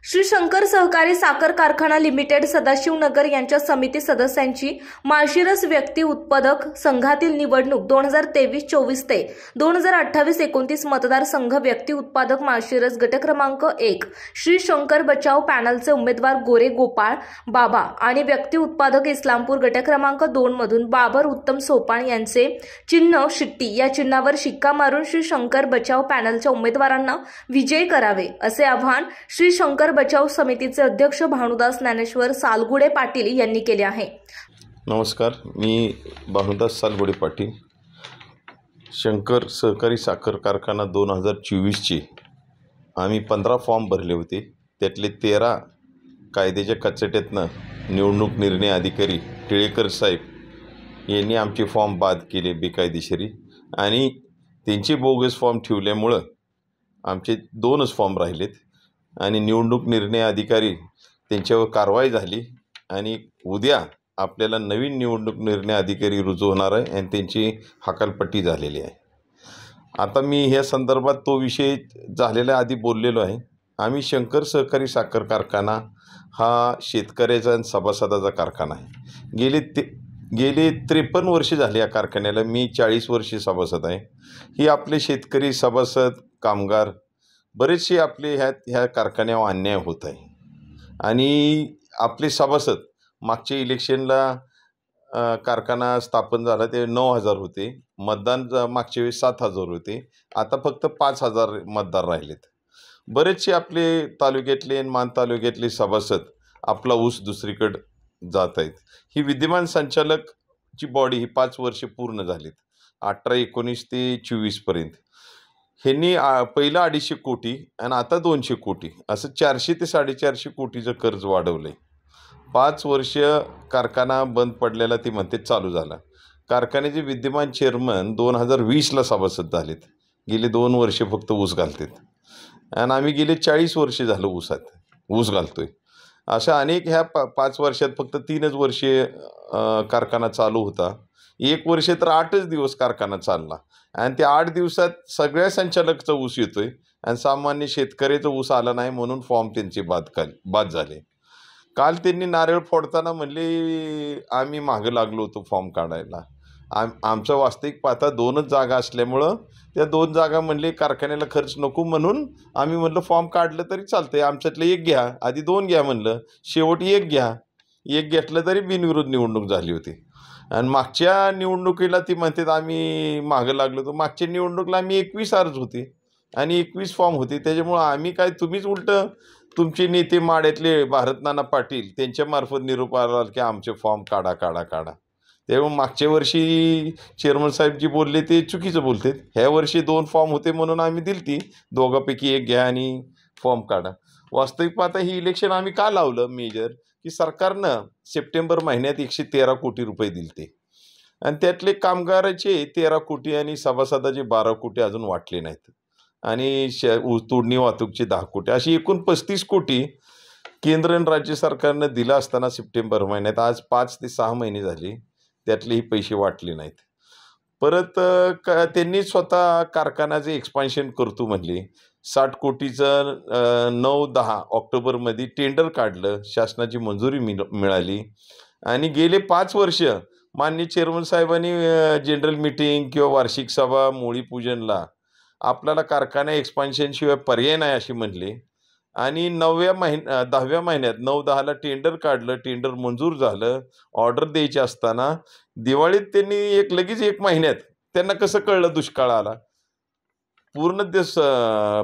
श्री शंकर सहकारी साखर कारखाना लिमिटेड सदाशिवनगर यांच्या समिती सदस्यांची माळशिरस व्यक्ती उत्पादक संघातील निवडणूक 2023-24 ते 2028-29 मतदारसंघ व्यक्ती उत्पादक माळशिरस गट क्रमांक 1 श्री शंकर बचाव पॅनलचे उमेदवार गोरे गोपाळ बाबा आणि व्यक्ती उत्पादक इस्लामपूर गट क्रमांक 2 मधून बाबर उत्तम सोपान यांचे चिन्ह शिट्टी या चिन्हावर शिक्का मारून श्री शंकर बचाव पॅनलच्या उमेदवारांना विजयी करावे असे आवाहन श्री शंकर बचाव समितीचे अध्यक्ष भानुदास ज्ञानेश्वर सालगुडे पाटील यांनी केले आहे। नमस्कार, मी भानुदास सालगुडे पाटील। शंकर सहकारी साखर कारखाना 2024चे आम्ही 15 फॉर्म भरले होते। त्यातले 13 कायद्याच्या कचट्यातनं निवडणूक निर्णय अधिकारी टिळेकर साहेब यांनी आमचे फॉर्म बाद केले बेकायदेशीरी आणि त्यांचे बोगस फॉर्म ठेवल्यामुळं आमचे 2च फॉर्म राहिलेत आणि निवडणूक निर्णय अधिकारी त्यांच्यावर कारवाई झाली आणि उद्या आपल्याला नवीन निवडणूक निर्णय अधिकारी रुजू होणार आहे आणि त्यांची हकालपट्टी झालेली आहे। आता मी ह्या संदर्भात तो विषय झालेला आधी बोललेलो आहे। आम्ही शंकर सहकारी साखर कारखाना हा शेतकऱ्याचा आणि सभासदाचा कारखाना आहे। गेले 53 वर्ष झाले या कारखान्याला। मी 40 वर्षे सभासद आहे। ही आपले शेतकरी सभासद कामगार बरेचसे आपले ह्या कारखान्यावर अन्याय होत आहे आणि आपले सभासद मागच्या इलेक्शनला कारखाना स्थापन झाला ते 9,000 होते, मतदान मागच्या वेळेस 7,000 होते, आता फक्त 5,000 मतदार राहिलेत। बरेचसे आपले तालुक्यातले आणि मान तालुक्यातले सभासद आपला ऊस दुसरीकडे जात आहेत। ही विद्यमान संचालकची बॉडी ही 5 वर्षे पूर्ण झालीत, 18, 19 ते 24 पर्यंत। ह्यांनी पहिला 250 कोटी आणि आता 200 कोटी असं 400 ते 450 कोटीचं कर्ज वाढवलंय। 5 वर्ष कारखाना बंद पडलेला ते म्हणते चालू झाला। कारखान्याचे विद्यमान चेअरमन 2020ला सभासद झालेत, गेले 2 वर्षे फक्त ऊस घालतात आणि आम्ही गेले 40 वर्षे झालं ऊस घालतोय। अशा अनेक ह्या 5 वर्षात फक्त 3च वर्षे कारखाना चालू होता। 1 वर्ष तर 8च दिवस कारखाना चालला आणि त्या 8 दिवसात सगळ्या संचालकचा ऊस येतोय आणि सामान्य शेतकऱ्याचा ऊस आला नाही म्हणून फॉर्म त्यांचे बाद झाले। काल त्यांनी नारळ फोडताना म्हणले आम्ही मागं लागलो होतो फॉर्म काढायला। आमचं वास्तविक पाहता 2च जागा असल्यामुळं त्या 2 जागा म्हणले कारखान्याला खर्च नको म्हणून आम्ही म्हणलं फॉर्म काढलं तरी चालतंय, आमच्यातलं 1 घ्या, आधी 2 घ्या म्हणलं, शेवट 1 घ्या। 1 घेतलं तरी बिनविरोध निवडणूक झाली होती आणि मागच्या निवडणुकीला ती म्हणतात आम्ही मागं लागलो होतो। मागच्या निवडणुकीला आम्ही 21 अर्ज होते आणि 21 फॉर्म होते, त्याच्यामुळं आम्ही काय तुम्हीच उलटं तुमचे नेते माड्यातले भारत नाना पाटील त्यांच्यामार्फत निरोप आला की आमचे फॉर्म काढा काढा काढा। त्यामुळे मागच्या वर्षी चेअरमन साहेब जी बोलले ते चुकीचं बोलतात। ह्या वर्षी 2 फॉर्म होते म्हणून आम्ही दिलती, दोघांपैकी 1 घ्या आणि फॉर्म काढा। वास्तविक पाहता ही इलेक्शन आम्ही का लावलं मेजर की सरकारनं सप्टेंबर महिन्यात 113 कोटी रुपये दिलते आणि त्यातले कामगाराचे 13 कोटी आणि सभासदाचे 12 कोटी अजून वाटले नाहीत आणि तोडणी वाहतूकचे 10 कोटी अशी एकूण 35 कोटी केंद्र आणि राज्य सरकारनं दिलं असताना सप्टेंबर महिन्यात आज 5 ते 6 महिने झाले त्यातलेही पैसे वाटले नाहीत। परत त्यांनी स्वतः कारखान्याचे एक्सपान्शन करतो म्हणले। 60 कोटीचं 9-10 ऑक्टोबरमध्ये टेंडर काढलं, शासनाची मंजुरी मिळाली आणि गेले 5 वर्ष माननीय चेअरमन साहेबांनी जनरल मीटिंग किंवा वार्षिक सभा मोळीपूजनला आपल्याला कारखाना एक्सपान्शनशिवाय पर्याय नाही अशी म्हणले आणि 10व्या महिन्यात 9-10ला टेंडर काढलं, टेंडर मंजूर झालं। ऑर्डर द्यायची असताना दिवाळीत त्यांनी लगेच 1 महिन्यात त्यांना कसं कळलं दुष्काळ आला? पूर्ण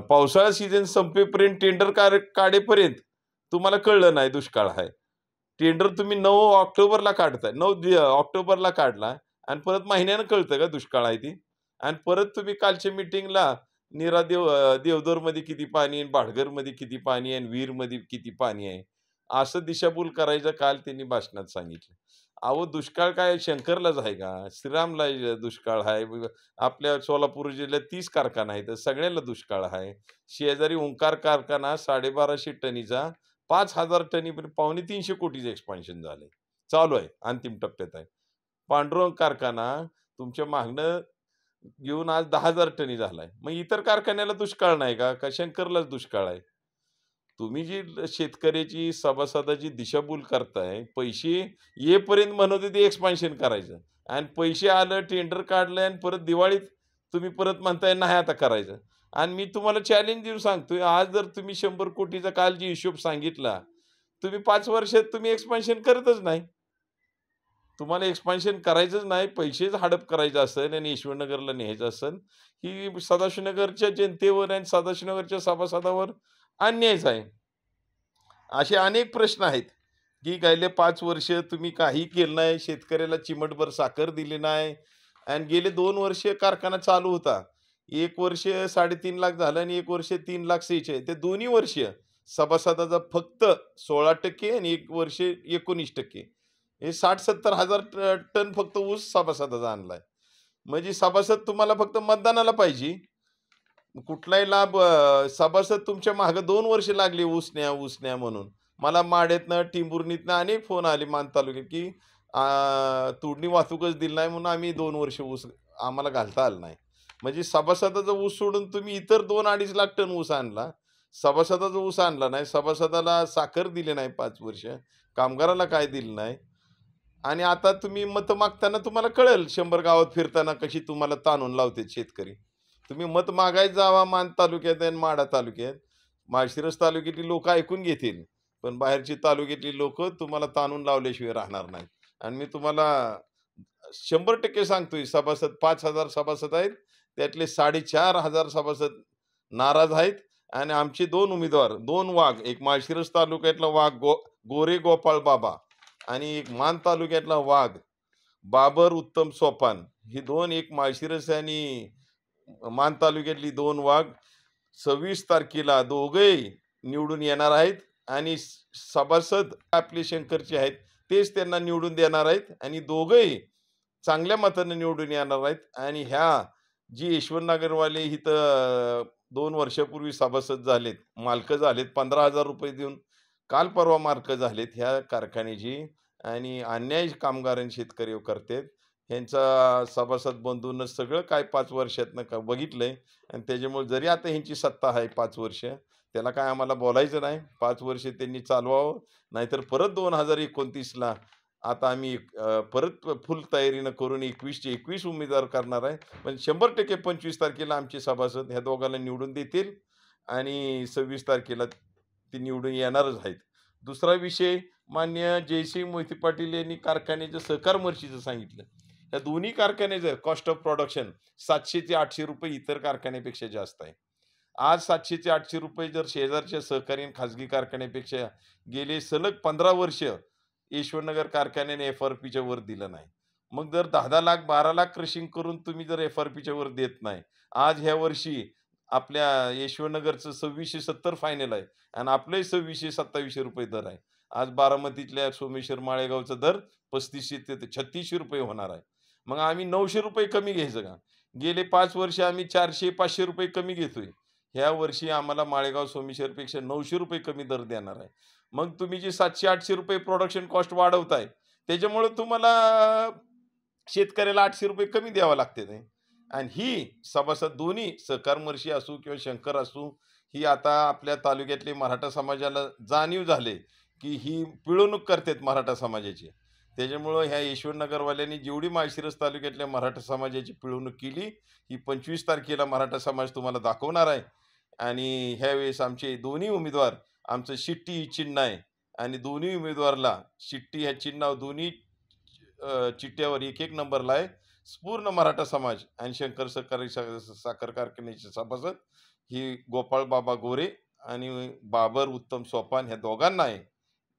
पावसाळा सीझन संपेपर्यंत टेंडर काढेपर्यंत तुम्हाला कळलं नाही दुष्काळ आहे। टेंडर तुम्ही 9 ऑक्टोबरला काढताय, 9 ऑक्टोबरला काढला आणि परत महिन्यानं कळतं का दुष्काळ आहे ती? आणि परत तुम्ही कालच्या मिटिंगला देवदरमध्ये किती पाणी आहे, भाटघरमध्ये किती पाणी आहे, वीरमध्ये किती पाणी आहे असं दिशाभूल करायचं काल त्यांनी भाषणात सांगितलं। अहो दुष्काळ काय शंकरलाच आहे का? श्रीरामला दुष्काळ आहे, आपल्या सोलापूर जिल्ह्यात 30 कारखाना आहेत, सगळ्याला दुष्काळ आहे। शेजारी ओंकार कारखाना 1250 टनीचा 5,000 टनी 250 कोटीचं एक्सपान्शन झालंय, चालू आहे, अंतिम टप्प्यात आहे। पांडुरंग कारखाना तुमच्या मागणं घेऊन आज 10,000 टनी झालाय। मग इतर कारखान्याला दुष्काळ नाही का? का शंकरलाच दुष्काळ आहे? तुम्ही जी शेतकऱ्याची सभासदाची दिशाभूल करताय, पैसे येईपर्यंत म्हणत होते एक्सपान्शन करायचं आणि पैसे आलं, टेंडर काढलं आणि परत दिवाळीत तुम्ही परत म्हणताय नाही आता करायचं. आणि मी तुम्हाला चॅलेंज देऊन सांगतोय, आज जर तुम्ही 100 कोटीचा काल जी हिशोब सांगितला, तुम्ही 5 वर्षात तुम्ही एक्सपान्शन करतच नाही. तुम्हाला एक्सपान्शन करायचंच नाही, पैसेच हडप करायचं असेल आणि ईश्वरनगरला न्यायचं असेल, ही सदाशिवनगरच्या जनतेवर आणि सदाशिवनगरच्या सभासदावर अन्यायच आहे. असे अनेक प्रश्न आहेत, की गेले 5 वर्ष तुम्ही काही केलं नाही, शेतकऱ्याला चिमटभर साखर दिली नाही आणि गेले 2 वर्ष कारखाना चालू होता. 1 वर्ष 3.5 लाख झालं आणि 1 वर्ष 3,46,000. ते दोन्ही वर्ष सभासदाचा फक्त 16% आणि 1 वर्ष 19%. हे 60-70 हजार टन फक्त ऊस सभासदाचा आणलाय. म्हणजे सभासद तुम्हाला फक्त मतदानाला पाहिजे. कुठलाही लाभ सभासद तुमच्या मागं 2 वर्ष लागली ऊस न्या म्हणून. मला माढ्यातनं, टिंभुर्णीतनं अनेक फोन आले मान तालुक्यात, की तोडणी वाहतूकच दिली नाही म्हणून आम्ही 2 वर्ष ऊस आम्हाला घालता आलं नाही. म्हणजे सभासदाचा ऊस सोडून तुम्ही इतर 2-2.5 लाख टन ऊस आणला. सभासदाचा ऊस आणला नाही. सभासदाला साखर दिली नाही 5 वर्ष. कामगाराला काय दिलं नाही. आणि आता तुम्ही मतं मागताना तुम्हाला कळेल 100 गावात फिरताना कशी तुम्हाला ताणून लावतात शेतकरी. तुम्ही मत मागायला जावा मान तालुक्यात आणि माढा तालुक्यात. माळशिरस तालुक्यातली लोक ऐकून घेतील, पण बाहेरची तालुक्यातली लोक तुम्हाला ताणून लावल्याशिवाय राहणार नाही. आणि मी तुम्हाला 100% सांगतोय, सभासद 5,000 सभासद आहेत, त्यातले 4,500 सभासद नाराज आहेत. आणि आमचे 2 उमेदवार, 2 वाघ, एक माळशिरस तालुक्यातला वाघ गोरे गोपाळ बाबा आणि एक मान तालुक्यातला वाघ बाबर उत्तम सोपान, ही 2, एक माळशिरस आणि मान तालुक्यातली 2 वाघ 26 तारखेला दोघेही निवडून येणार आहेत. आणि सभासद आपले शंकरचे आहेत, तेच त्यांना निवडून देणार आहेत आणि दोघेही चांगल्या मताने निवडून येणार आहेत. आणि ह्या जी ईश्वरनगरवाले इथं 2 वर्षापूर्वी सभासद झालेत, मालकं झालेत, 15,000 रुपये देऊन काल परवा मालकं झालेत ह्या कारखान्याची, आणि अन्याय कामगार आणि शेतकरी करतात. ह्यांचा सभासद बंधूंना सगळं काय 5 वर्षातनं बघितलंय. आणि त्याच्यामुळे जरी आता ह्यांची सत्ता आहे 5 वर्ष, त्याला काय आम्हाला बोलायचं नाही. 5 वर्ष त्यांनी चालवावं, नाहीतर परत 2029ला आता आम्ही परत फुल तयारीनं करून 21चे 21 उमेदवार करणार आहे. पण 100% 25 तारखेला आमचे सभासद ह्या दोघांना निवडून देतील आणि 26 तारखेला ते निवडून येणारच आहेत. दुसरा विषय, मान्य जयसिंग मोहिते पाटील यांनी कारखान्याचं सहकार मर्शीचं सांगितलं. या दोन्ही कारखान्याचं कॉस्ट ऑफ प्रोडक्शन 700 ते 800 रुपये इतर कारखान्यापेक्षा जास्त आहे. आज 700 ते 800 रुपये जर शेजारच्या सहकारी आणि खाजगी कारखान्यापेक्षा गेले सलग 15 वर्ष ईश्वरनगर कारखान्याने FRPच्या वर दिलं नाही. मग जर 10 लाख 12 लाख क्रशिंग करून तुम्ही जर FRPच्या वर देत नाही, आज ह्या वर्षी आपल्या ईश्वरनगरचं 2670 फायनल आहे आणि आपलंही 2600-2700 रुपये दर आहे. आज बारामतीतल्या सोमेश्वर माळेगावचा दर 3500 ते 3600 रुपये होणार आहे. मग आम्ही 900 रुपये कमी घ्यायचं का? गेले 5 वर्ष आम्ही 400-500 रुपये कमी घेतोय. ह्या वर्षी आम्हाला माळेगाव सोमेश्वरपेक्षा 900 रुपये कमी दर देणार आहे. मग तुम्ही जे 700-800 रुपये प्रोडक्शन कॉस्ट वाढवताय, त्याच्यामुळे तुम्हाला शेतकऱ्याला 800 रुपये कमी द्यावं लागते. आणि ही सभासद दोन्ही सहकार मर्शी असू किंवा शंकर असू, ही आता आपल्या तालुक्यातले मराठा समाजाला जाणीव झाले की ही पिळवणूक करतात मराठा समाजाची. त्याच्यामुळं ह्या ईश्वरनगरवाल्यांनी जेवढी माळशिरस तालुक्यातल्या मराठा समाजाची पिळवणूक केली, ही 25 तारखेला मराठा समाज तुम्हाला दाखवणार आहे. आणि ह्यावेळेस आमचे दोन्ही उमेदवार, आमचं शिट्टी ही चिन्ह आहे आणि दोन्ही उमेदवारला शिट्टी ह्या चिन्हावर दोन्ही चिठ्ठ्यावर 1-1 नंबरला आहे. पूर्ण मराठा समाज आणि शंकर सहकारी साखर कारखान्याचे सभासद ही गोपाळ बाबा गोरे आणि बाबर उत्तम सोपान ह्या दोघांना आहे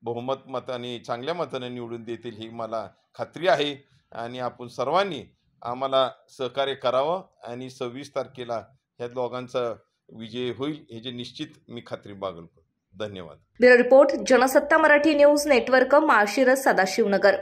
बहुमत मताने चांगल्या मताने निवडून देतील ही मला खात्री आहे. आणि आपण सर्वांनी आम्हाला सहकार्य करावं आणि 26 तारखेला ह्या दोघांचा विजय होईल ह्याची निश्चित मी खात्री बाळगतो. धन्यवाद. Bureau report, Jansatta Marathi news network, Malshiras, Sadashivnagar.